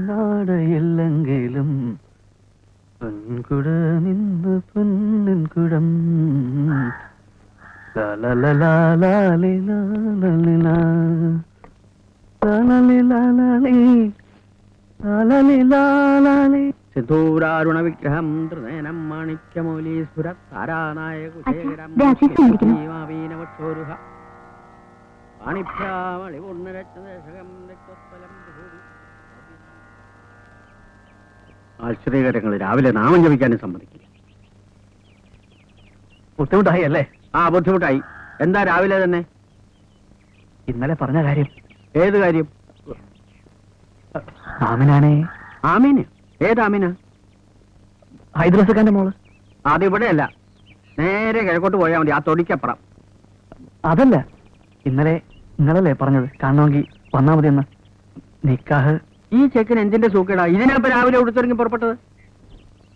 നാടയെല്ലെങ്കിലും പൊൻകുടമിന്ന് പൊന്നിൻകുടം സിദ്ധൂരാരുണ വിഗ്രഹം ത്രിനയനം മാണിക്യമൗലീസുര താരാനായ കുശേഖരം ആശ്ചര്യകരങ്ങൾ രാവിലെ നാമം ജപിക്കാനും സമ്മതിക്കില്ല. ബുദ്ധിമുട്ടായി അല്ലേ? ആ, ബുദ്ധിമുട്ടായി. എന്താ രാവിലെ തന്നെ? ഇന്നലെ പറഞ്ഞ കാര്യം. ഏത് കാര്യം? ആമിനാണേ. ആമീന്? ഏത് ആമീന? ഹൈദ്രസക്കാന്റെ മോള്. അതിവിടെയല്ല, നേരെ കിഴക്കോട്ട് പോയാൽ മതി, ആ തൊടിക്കപ്പുറം. അതല്ല, ഇന്നലെ നിങ്ങളല്ലേ പറഞ്ഞത് കാണണമെങ്കിൽ വന്നാ മതി എന്ന്. നിക്കാഹ്. ഈ ചെക്കൻ എന്തിന്റെ സൂക്കേടാ ഇതിനപ്പം രാവിലെ ഉടുത്തിറങ്ങി പുറപ്പെട്ടത്?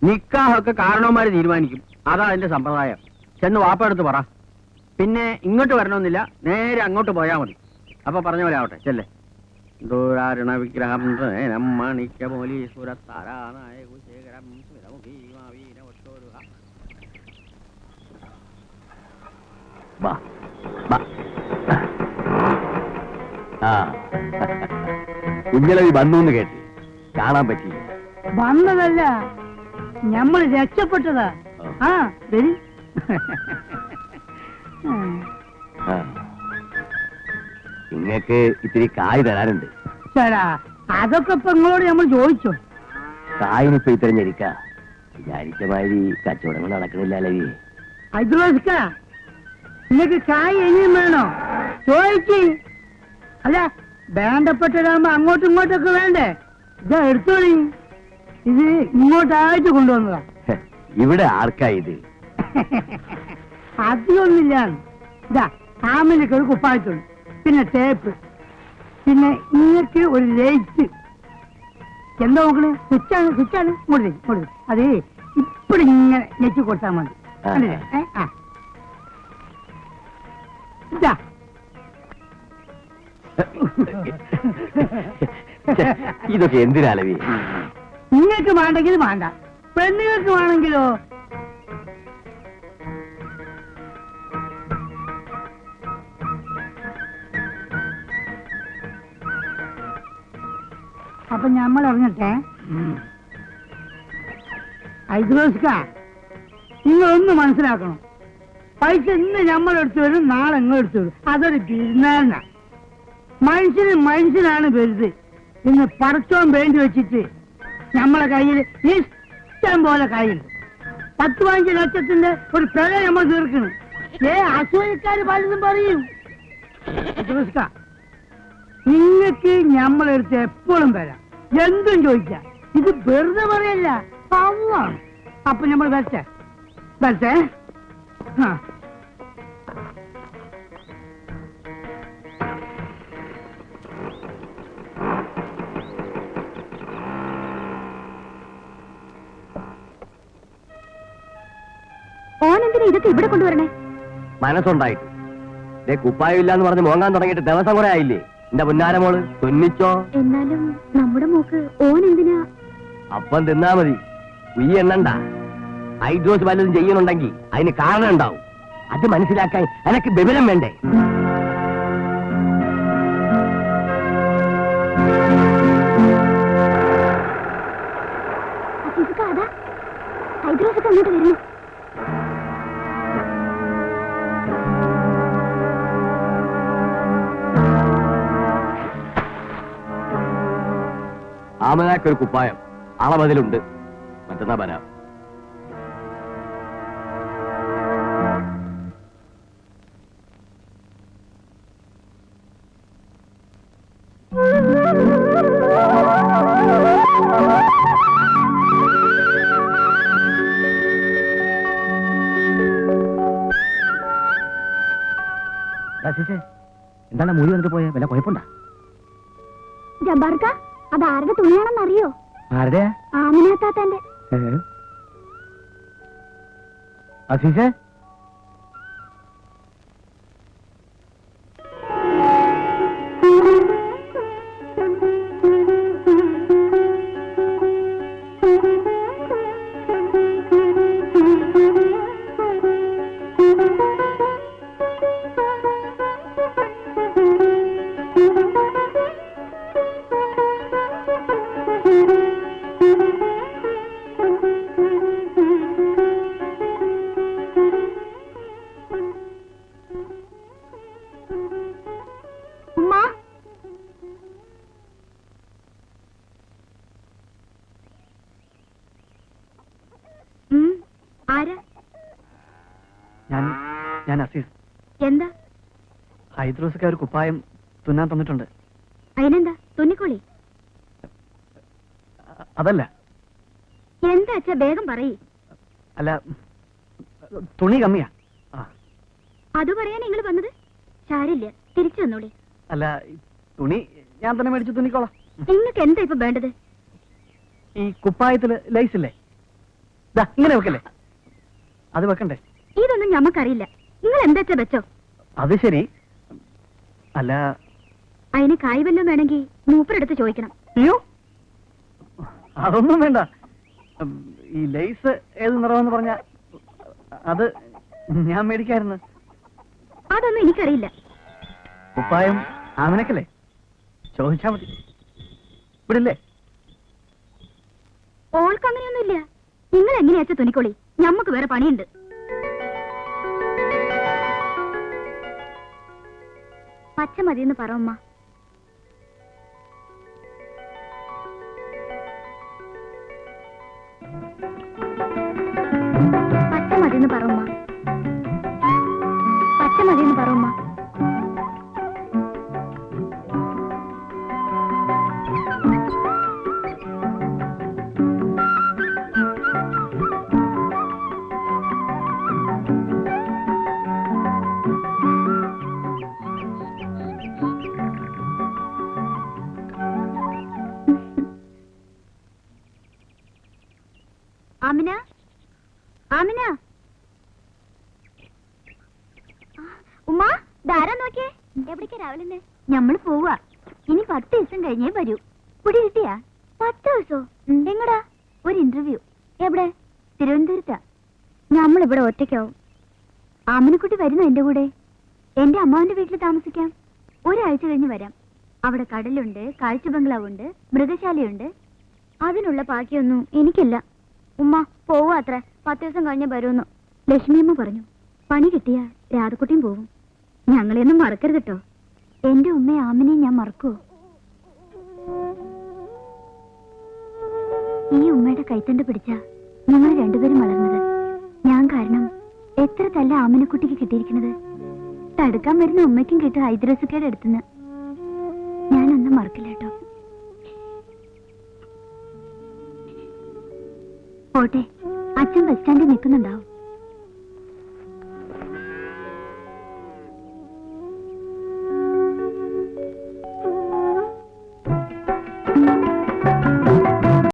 നിക്കാഹൊക്കെ കാരണവന്മാര് തീരുമാനിക്കും, അതാ അതിന്റെ സമ്പ്രദായം. ചെന്ന് വാപ്പയെടുത്ത് പറ. പിന്നെ ഇങ്ങോട്ട് വരണമെന്നില്ല, നേരെ അങ്ങോട്ട് പോയാൽ മതി. അപ്പൊ പറഞ്ഞ പോലെ ആവട്ടെ, ചെല്ലേ. ദൂരാരുണ വിഗ്രഹം മാണിക്യമൗലീസുരത്താരാനായ കുശേഖരം കുഞ്ഞലവി വന്നു എന്ന് കേട്ട് കാണാൻ പറ്റില്ല. വന്നതല്ല, നമ്മൾ രക്ഷപ്പെട്ടതാ. ആ വരി. നിങ്ങക്ക് ഇത്തിരി കായ് തരാനുണ്ട്. ചേടാ, അതൊക്കെ ഇപ്പൊ നിങ്ങളോട് നമ്മൾ ചോദിച്ചോ? കായിനിപ്പോ ഇത്തരഞ്ഞിരിക്ക വിചാരിച്ച മാതിരി കച്ചവടങ്ങൾ നടക്കണില്ല അലവി. ഐദ്രോസ്ക, നിങ്ങക്ക് കായ് ഇനിയും വേണോ? ചോദിച്ച്. അല്ല, വേണ്ടപ്പെട്ടതാകുമ്പോ അങ്ങോട്ടും ഇങ്ങോട്ടൊക്കെ വേണ്ടേ? ഇതാ എടുത്തോളി. ഇത് ഇങ്ങോട്ടായിട്ട് കൊണ്ടുവന്നതാ. ഇവിടെ ആർക്കാ ഇത്? അധികമൊന്നുമില്ല. ഇതാ ആമിനൊക്കെ ഒരു കുപ്പായത്തുള്ളൂ, പിന്നെ ടേപ്പ്, പിന്നെ ഇങ്ങക്ക് ഒരു ലൈറ്റ്. എന്താ നോക്കണേ? സ്വിച്ചാണ്, സ്വിച്ചാണ്. ഇങ്ങോട്ട് അതെ, ഇപ്പഴും ഇങ്ങനെ ഞെക്കി കൊടുത്താൽ മതി. ഇതാ ഇതൊക്കെ എന്തിനാലവി? നിങ്ങൾക്ക് വേണ്ടെങ്കിൽ വേണ്ട, പെണ്ണുങ്ങൾക്ക് വേണമെങ്കിലോ? അപ്പൊ ഞമ്മൾ അറിഞ്ഞട്ടെ. ഐദ്രോസ്ക, നിങ്ങളൊന്ന് മനസ്സിലാക്കണം. പൈസ ഇന്ന് ഞമ്മളെടുത്ത് വരും, നാളെ എടുത്തു വരും. അതൊരു ബിസിനസ്സാ. മനുഷ്യനാണ് വലുത്. ഇന്ന് പടച്ചോൻ വേണ്ടി വെച്ചിട്ട് നമ്മളെ കയ്യിൽ ഇഷ്ടം പോലെ കയ്യുണ്ട്. 10-15 ലക്ഷത്തിന്റെ ഒരു പിഴ നമ്മൾ തീർക്കണം. അസൂയക്കാര് പലതും പറയും. നിങ്ങൾക്ക് ഞമ്മളെടുത്ത് എപ്പോഴും വരാം, എന്തും ചോദിക്കാം. ഇത് വെറുതെ പറയല്ല, പാവമാണ്. അപ്പൊ നമ്മൾ വരട്ടെ. ഓനെന്തിനാ ഇതൊക്കെ ഇവിടെ കൊണ്ടുവരണേ? മനസ്സുണ്ടായിട്ട്. കുപ്പായം ഇല്ലാന്ന് പറഞ്ഞ് മോങ്ങാൻ തുടങ്ങിയിട്ട് ദിവസം കുറെ ആയില്ലേ? എന്റെ പുന്നാരമോള് തുന്നിച്ചോ. എന്നാലും നമ്മുടെ മോക്ക് ഓനെന്തിനാ? അപ്പം തിന്നാ മതി, ഉയ്യ എണ്ണണ്ട. ഹൈഡ്രോസ് വല്ലതും ചെയ്യുന്നുണ്ടെങ്കിൽ അതിന് കാരണം ഉണ്ടാവും. അത് മനസ്സിലാക്കാൻ എനക്ക് വിവരം വേണ്ടേ? ഹൈദ്രോസ് അങ്ങോട്ട് വരുന്നു. ആമനാക്കൊരു കുപ്പായം അളവതിലുണ്ട്, മറ്റന്നാ വരാം. എന്താണ് മൂലി വന്നിട്ട് പോയ വല്ല കുഴപ്പമുണ്ടാ? ജബ്ബാർക്ക, അത് ആരുടെ തുണിയാണെന്നറിയോ? ആരുടെയാ? ആമിനാത്താത്തന്റെ. അസീസേ, ആരാ? ഞാൻ ഞാൻ അസീസ്. എന്താ? ഹൈദ്രോസൊക്കെ ഒരു കുപ്പായം തുന്നാൻ തന്നിട്ടുണ്ട്. അതിനെന്താ? തുന്നിക്കോളി. അതല്ല. എന്താ അച്ഛാ, വേഗം പറയ്. അല്ല, തുണി കമ്മിയാ. ആ, അത് പറയാൻ നിങ്ങൾ വന്നത്? സാരില്ല, തിരിച്ചു വന്നോളി. അല്ല, ഈ തുണി ഞാൻ തന്നെ മേടിച്ച് തുന്നിക്കോളാം. നിങ്ങൾക്ക് എന്താ ഇപ്പൊ വേണ്ടത്? ഈ കുപ്പായത്തില് ലൈസ് ഇല്ലേ? ദാ ഇങ്ങനെ വെക്കല്ലേ? അത് വെക്കണ്ടേ? ഇതൊന്നും ഞമ്മക്കറിയില്ല. നിങ്ങൾ എന്താ വെച്ചോ. അത് ശരി. അല്ല, അതിന് കായ് വല്ലതും വേണമെങ്കിൽ മൂപ്പരെടുത്ത് ചോദിക്കണം. അയ്യോ, അതൊന്നും വേണ്ട. ഈ ലൈസ് ഏത് നിറമെന്ന് പറഞ്ഞ അത് ഞാൻ മേടിക്കായിരുന്നു. അതൊന്നും എനിക്കറിയില്ല. കുപ്പായം ആമിനക്കല്ലേ? ചോദിച്ചാ മതി. ഇവിടില്ലേ? ഓൾക്ക് അങ്ങനെയൊന്നുമില്ല. നിങ്ങൾ എങ്ങനെയാച്ച തുണിക്കോളി, ഞമ്മക്ക് വേറെ പണിയുണ്ട്. പച്ച മതിയെന്ന് പറ ഉമ്മ. പച്ച മതിയെന്ന് പറ ഉമ്മ. പച്ച മതിയെന്ന് പറ ഉമ്മ. ആമിന, ആമിന. ഉമ്മ, ധാരാ നോക്കിയേ. എവിടേക്കാ രാവിലെ? ഞമ്മള് പോവാ. ഇനി 10 ദിവസം കഴിഞ്ഞേ വരൂ. കുടി കിട്ടിയാ? 10 ദിവസോ? എങ്ങടാ? ഒരു ഇന്റർവ്യൂ. എവിടെ? തിരുവനന്തപുരത്താ. നമ്മളിവിടെ ഒറ്റയ്ക്കാവും. ആമിനക്കുട്ടി വരുന്നു എന്റെ കൂടെ. എന്റെ അമ്മാവിന്റെ വീട്ടിൽ താമസിക്കാം. ഒരാഴ്ച കഴിഞ്ഞ് വരാം. അവിടെ കടലുണ്ട്, കാഴ്ച ബംഗ്ലാവുണ്ട്, മൃഗശാലയുണ്ട്. അതിനുള്ള ബാക്കിയൊന്നും എനിക്കില്ല. ഉമ്മ പോവാ അത്ര. 10 ദിവസം കഴിഞ്ഞ് വരുമെന്ന് ലക്ഷ്മിയമ്മ പറഞ്ഞു. പണി കിട്ടിയ രാധക്കുട്ടിയും പോവും. ഞങ്ങളെയൊന്നും മറക്കരുത് കേട്ടോ. എന്റെ ഉമ്മയെ ആമിനെയും ഞാൻ മറക്കുവോ? ഈ ഉമ്മയുടെ കൈത്തണ്ട് പിടിച്ച ഞങ്ങൾ രണ്ടുപേരും വളർന്നത്. ഞാൻ കാരണം എത്ര തല്ല ആമിനക്കുട്ടിക്ക് കിട്ടിയിരിക്കുന്നത്. തടുക്കാൻ വരുന്ന ഉമ്മയ്ക്കും കിട്ടും ഹൈദ്രോസക്കയുടെ അടുത്തുനിന്ന്. ഞാനൊന്നും മറക്കില്ല കേട്ടോ. പോട്ടെ, അച്ഛൻ ബസ് സ്റ്റാൻഡിൽ നിൽക്കുന്നുണ്ടാവും.